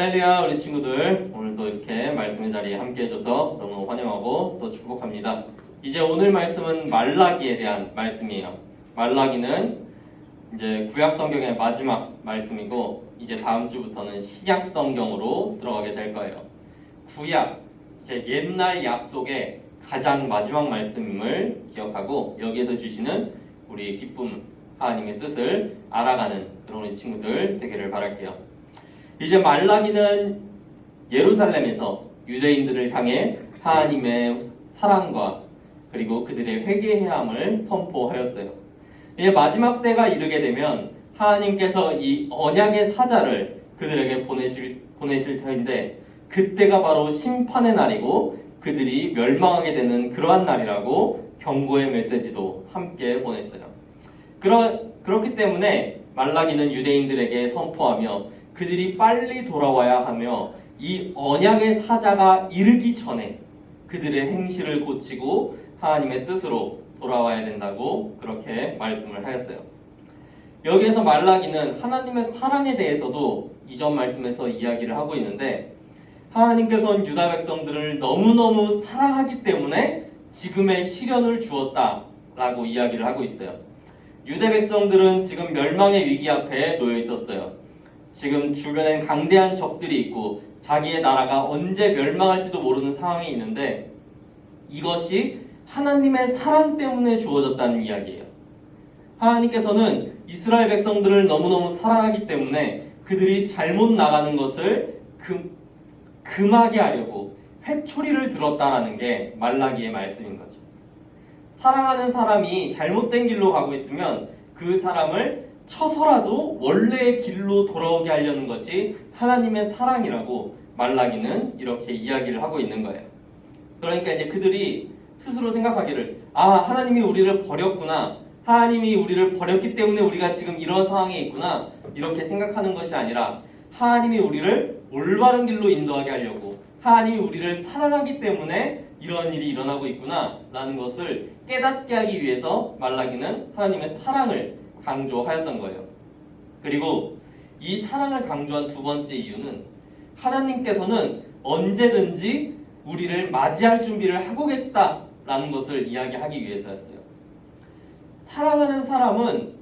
할렐루야, 우리 친구들 오늘도 이렇게 말씀의 자리에 함께 해줘서 너무 환영하고 또 축복합니다. 이제 오늘 말씀은 말라기에 대한 말씀이에요. 말라기는 이제 구약 성경의 마지막 말씀이고 이제 다음 주부터는 신약 성경으로 들어가게 될 거예요. 구약, 이제 옛날 약속의 가장 마지막 말씀임을 기억하고 여기에서 주시는 우리 기쁨, 하나님의 뜻을 알아가는 그런 우리 친구들 되기를 바랄게요. 이제 말라기는 예루살렘에서 유대인들을 향해 하나님의 사랑과 그리고 그들의 회개해야 함을 선포하였어요. 이제 마지막 때가 이르게 되면 하나님께서 이 언약의 사자를 그들에게 보내실 터인데 그때가 바로 심판의 날이고 그들이 멸망하게 되는 그러한 날이라고 경고의 메시지도 함께 보냈어요. 그렇기 때문에 말라기는 유대인들에게 선포하며 그들이 빨리 돌아와야 하며 이 언약의 사자가 이르기 전에 그들의 행실을 고치고 하나님의 뜻으로 돌아와야 된다고 그렇게 말씀을 하였어요. 여기에서 말라기는 하나님의 사랑에 대해서도 이전 말씀에서 이야기를 하고 있는데 하나님께서는 유다 백성들을 너무너무 사랑하기 때문에 지금의 시련을 주었다라고 이야기를 하고 있어요. 유대 백성들은 지금 멸망의 위기 앞에 놓여 있었어요. 지금 주변엔 강대한 적들이 있고 자기의 나라가 언제 멸망할지도 모르는 상황이 있는데 이것이 하나님의 사랑 때문에 주어졌다는 이야기예요. 하나님께서는 이스라엘 백성들을 너무너무 사랑하기 때문에 그들이 잘못 나가는 것을 금하게 하려고 회초리를 들었다라는 게 말라기의 말씀인 거죠. 사랑하는 사람이 잘못된 길로 가고 있으면 그 사람을 쳐서라도 원래의 길로 돌아오게 하려는 것이 하나님의 사랑이라고 말라기는 이렇게 이야기를 하고 있는 거예요. 그러니까 이제 그들이 스스로 생각하기를 하나님이 우리를 버렸구나, 하나님이 우리를 버렸기 때문에 우리가 지금 이런 상황에 있구나 이렇게 생각하는 것이 아니라 하나님이 우리를 올바른 길로 인도하게 하려고 하나님이 우리를 사랑하기 때문에 이런 일이 일어나고 있구나 라는 것을 깨닫게 하기 위해서 말라기는 하나님의 사랑을 강조하였던 거예요. 그리고 이 사랑을 강조한 두 번째 이유는 하나님께서는 언제든지 우리를 맞이할 준비를 하고 계시다라는 것을 이야기하기 위해서였어요. 사랑하는 사람은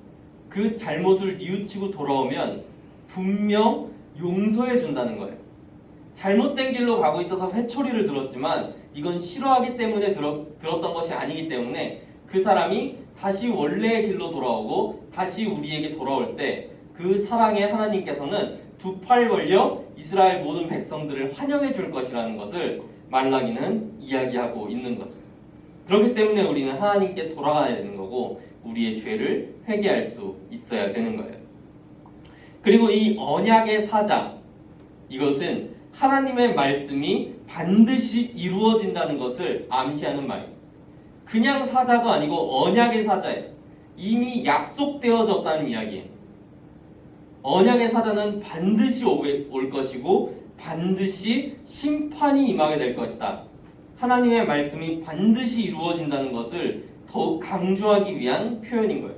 그 잘못을 뉘우치고 돌아오면 분명 용서해 준다는 거예요. 잘못된 길로 가고 있어서 회초리를 들었지만 이건 싫어하기 때문에 들었던 것이 아니기 때문에 그 사람이 다시 원래의 길로 돌아오고 다시 우리에게 돌아올 때 그 사랑의 하나님께서는 두 팔 벌려 이스라엘 모든 백성들을 환영해 줄 것이라는 것을 말라기는 이야기하고 있는 거죠. 그렇기 때문에 우리는 하나님께 돌아가야 되는 거고 우리의 죄를 회개할 수 있어야 되는 거예요. 그리고 이 언약의 사자, 이것은 하나님의 말씀이 반드시 이루어진다는 것을 암시하는 말이에요. 그냥 사자도 아니고 언약의 사자예요. 이미 약속되어졌다는 이야기예요. 언약의 사자는 반드시 올 것이고 반드시 심판이 임하게 될 것이다. 하나님의 말씀이 반드시 이루어진다는 것을 더욱 강조하기 위한 표현인 거예요.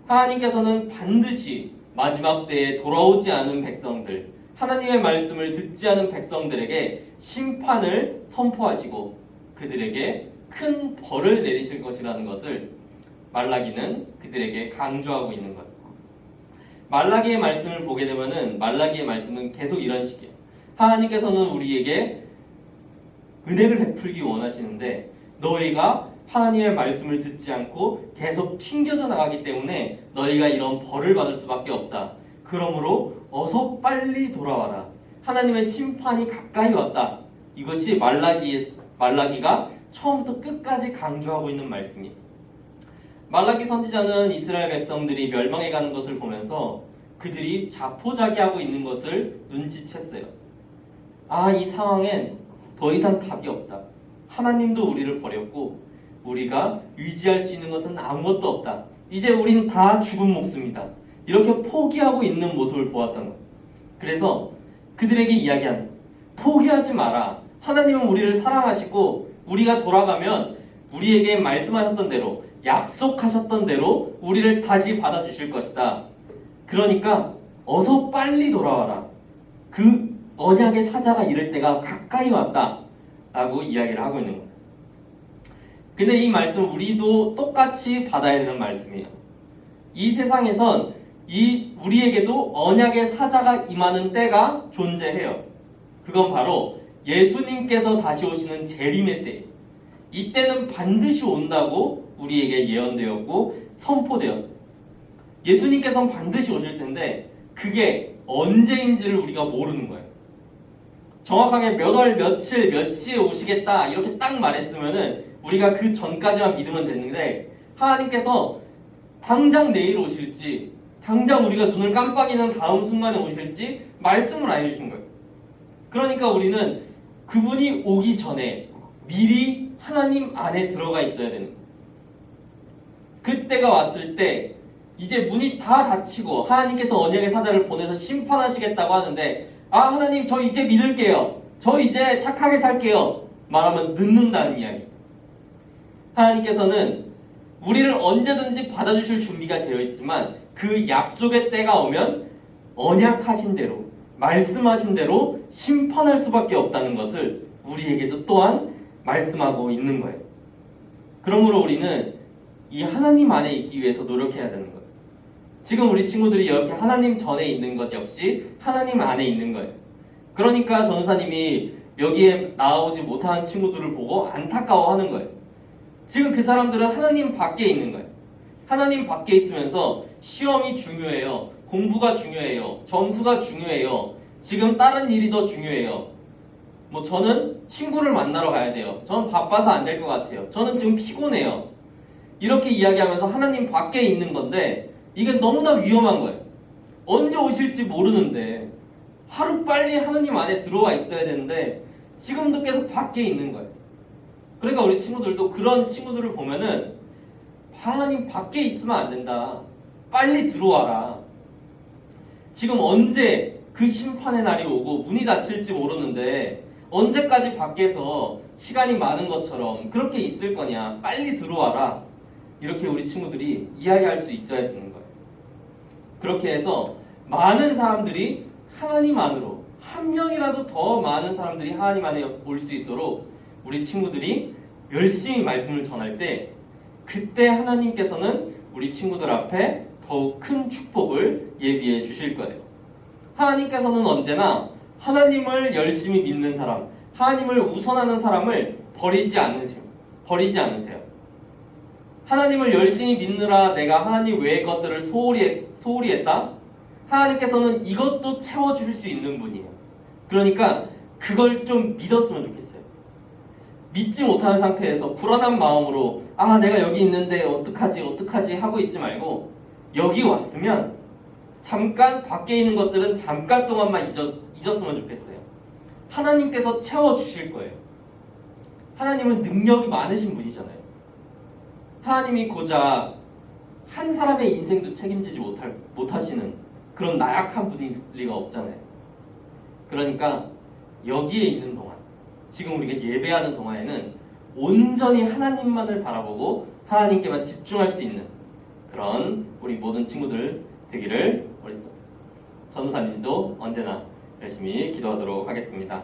하나님께서는 반드시 마지막 때에 돌아오지 않은 백성들, 하나님의 말씀을 듣지 않은 백성들에게 심판을 선포하시고 그들에게 큰 벌을 내리실 것이라는 것을 말라기는 그들에게 강조하고 있는 거예요. 말라기의 말씀을 보게 되면은 말라기의 말씀은 계속 이런 식이에요. 하나님께서는 우리에게 은혜를 베풀기 원하시는데 너희가 하나님의 말씀을 듣지 않고 계속 튕겨져 나가기 때문에 너희가 이런 벌을 받을 수밖에 없다. 그러므로 어서 빨리 돌아와라. 하나님의 심판이 가까이 왔다. 이것이 말라기가 처음부터 끝까지 강조하고 있는 말씀이에요. 말라기 선지자는 이스라엘 백성들이 멸망해 가는 것을 보면서 그들이 자포자기하고 있는 것을 눈치챘어요. 이 상황엔 더 이상 답이 없다. 하나님도 우리를 버렸고 우리가 의지할 수 있는 것은 아무것도 없다. 이제 우린 다 죽은 목숨이다. 이렇게 포기하고 있는 모습을 보았던 거예요. 그래서 그들에게 이야기한 포기하지 마라. 하나님은 우리를 사랑하시고 우리가 돌아가면 우리에게 말씀하셨던 대로 약속하셨던 대로 우리를 다시 받아주실 것이다. 그러니까 어서 빨리 돌아와라. 그 언약의 사자가 이를 때가 가까이 왔다 라고 이야기를 하고 있는 거예요. 근데 이 말씀 우리도 똑같이 받아야 되는 말씀이에요. 이 세상에선 우리에게도 언약의 사자가 임하는 때가 존재해요. 그건 바로 예수님께서 다시 오시는 재림의 때. 이때는 반드시 온다고 우리에게 예언되었고 선포되었어요. 예수님께서는 반드시 오실 텐데 그게 언제인지를 우리가 모르는 거예요. 정확하게 몇 월 며칠 몇 시에 오시겠다 이렇게 딱 말했으면은 우리가 그 전까지만 믿으면 됐는데 하나님께서 당장 내일 오실지 당장 우리가 눈을 깜빡이는 다음 순간에 오실지 말씀을 안 해주신 거예요. 그러니까 우리는 그분이 오기 전에 미리 하나님 안에 들어가 있어야 되는 거예요. 그때가 왔을 때 이제 문이 다 닫히고 하나님께서 언약의 사자를 보내서 심판하시겠다고 하는데 아 하나님 저 이제 믿을게요. 저 이제 착하게 살게요. 말하면 늦는다는 이야기. 하나님께서는 우리를 언제든지 받아주실 준비가 되어 있지만 그 약속의 때가 오면 언약하신 대로 말씀하신 대로 심판할 수밖에 없다는 것을 우리에게도 또한 말씀하고 있는 거예요. 그러므로 우리는 이 하나님 안에 있기 위해서 노력해야 되는 거예요. 지금 우리 친구들이 이렇게 하나님 전에 있는 것 역시 하나님 안에 있는 거예요. 그러니까 전도사님이 여기에 나오지 못하는 친구들을 보고 안타까워하는 거예요. 지금 그 사람들은 하나님 밖에 있는 거예요. 하나님 밖에 있으면서 시험이 중요해요. 공부가 중요해요. 점수가 중요해요. 지금 다른 일이 더 중요해요. 뭐 저는 친구를 만나러 가야 돼요. 저는 바빠서 안 될 것 같아요. 저는 지금 피곤해요. 이렇게 이야기하면서 하나님 밖에 있는 건데 이게 너무나 위험한 거예요. 언제 오실지 모르는데 하루빨리 하나님 안에 들어와 있어야 되는데 지금도 계속 밖에 있는 거예요. 그러니까 우리 친구들도 그런 친구들을 보면은 하나님 밖에 있으면 안 된다. 빨리 들어와라. 지금 언제 그 심판의 날이 오고 문이 닫힐지 모르는데 언제까지 밖에서 시간이 많은 것처럼 그렇게 있을 거냐. 빨리 들어와라. 이렇게 우리 친구들이 이야기할 수 있어야 되는 거예요. 그렇게 해서 많은 사람들이 하나님 안으로 한 명이라도 더 많은 사람들이 하나님 안에 올 수 있도록 우리 친구들이 열심히 말씀을 전할 때 그때 하나님께서는 우리 친구들 앞에 더욱 큰 축복을 예비해 주실 거예요. 하나님께서는 언제나 하나님을 열심히 믿는 사람, 하나님을 우선하는 사람을 버리지 않으세요. 하나님을 열심히 믿느라 내가 하나님 외의 것들을 소홀히 했다? 하나님께서는 이것도 채워줄 수 있는 분이에요. 그러니까 그걸 좀 믿었으면 좋겠어요. 믿지 못하는 상태에서 불안한 마음으로 아 내가 여기 있는데 어떡하지 하고 있지 말고 여기 왔으면 잠깐 밖에 있는 것들은 잠깐 동안만 잊었으면 좋겠어요. 하나님께서 채워주실 거예요. 하나님은 능력이 많으신 분이잖아요. 하나님이 고작 한 사람의 인생도 책임지지 못하시는 그런 나약한 분일 리가 없잖아요. 그러니까 여기에 있는 동안 지금 우리가 예배하는 동안에는 온전히 하나님만을 바라보고 하나님께만 집중할 수 있는 그런 우리 모든 친구들 되기를 우리 전도사님도 언제나 열심히 기도하도록 하겠습니다.